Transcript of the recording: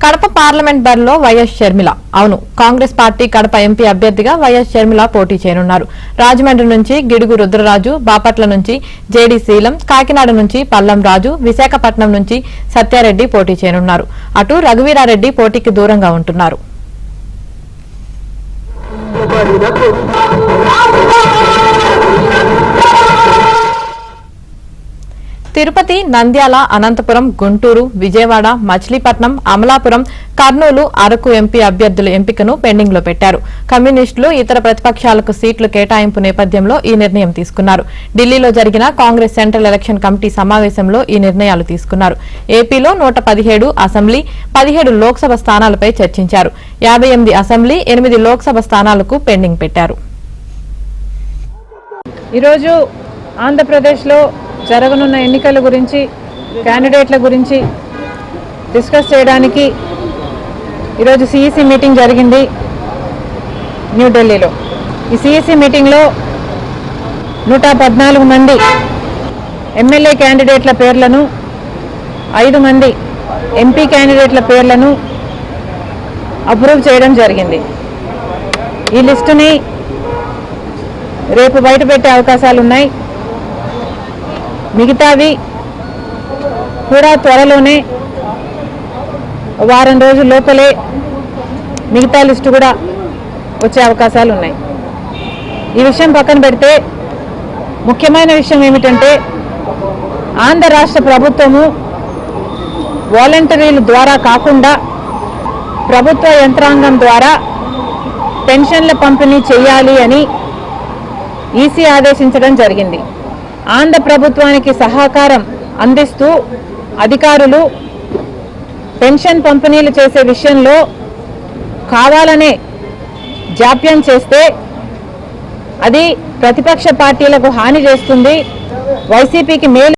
Kadapa parliament బరిలో YS Sharmila. అవును, Congress party Kadapa MP అభ్యర్థిగా వైఎస్ షర్మిల పోటీ చేయనున్నారు. రాజమండ్రి నుంచి గిడుగు రుద్రరాజు, బాపట్ల నుంచి జేడీ శీలం, కాకినాడ నుంచి పల్లం రాజు, విశాఖపట్నం నుంచి సత్యారెడ్డి పోటీ చేయనున్నారు. అటు రఘువీరారెడ్డి పోటీకి దూరంగా ఉంటున్నారు. తిరుపతి, నంద్యాల, అనంతపురం, గుంటూరు, విజయవాడ, మచిలీపట్నం, అమలాపురం, కర్నూలు, అరకు ఎంపీ అభ్యర్థుల ఎంపికను పెండింగ్ లో పెట్టారు. కమ్యూనిస్టులు, ఇతర ప్రతిపక్షాలకు సీట్లు కేటాయింపు నేపథ్యంలో ఈ నిర్ణయం తీసుకున్నారు. ఢిల్లీలో జరిగిన కాంగ్రెస్ సెంట్రల్ ఎలక్షన్ కమిటీ సమావేశంలో ఈ నిర్ణయాలు తీసుకున్నారు. ఏపీలో 117 అసెంబ్లీ, 17 లోక్సభ స్థానాలపై చర్చించారు. 58 అసెంబ్లీ, 8 లోక్సభ స్థానాలకు పెండింగ్ పెట్టారు. ఈరోజు ఆంధ్రప్రదేశ్లో జరగనున్న ఎన్నికల గురించి, క్యాండిడేట్ల గురించి డిస్కస్ చేయడానికి ఈరోజు సిఈసి మీటింగ్ జరిగింది న్యూఢిల్లీలో. ఈ సిఈసి మీటింగ్లో 114 మంది ఎమ్మెల్యే క్యాండిడేట్ల పేర్లను, 5 మంది ఎంపీ క్యాండిడేట్ల పేర్లను అప్రూవ్ చేయడం జరిగింది. ఈ లిస్టుని రేపు బయటపెట్టే అవకాశాలు ఉన్నాయి. మిగతావి కూడా త్వరలోనే, వారం రోజుల లోపలే మిగతా లిస్టు కూడా వచ్చే అవకాశాలు ఉన్నాయి. ఈ విషయం పక్కన పెడితే ముఖ్యమైన విషయం ఏమిటంటే, ఆంధ్ర రాష్ట్ర ప్రభుత్వము వాలంటీర్ల ద్వారా కాకుండా ప్రభుత్వ యంత్రాంగం ద్వారా పెన్షన్ల పంపిణీ చేయాలి అని ఈసీ ఆదేశించడం జరిగింది. ఆంధ్ర ప్రభుత్వానికి సహకారం అందిస్తూ అధికారులు పెన్షన్ పంపిణీలు చేసే విషయంలో కావాలనే జాప్యం చేస్తే అది ప్రతిపక్ష పార్టీలకు హాని చేస్తుంది, వైసీపీకి మేలు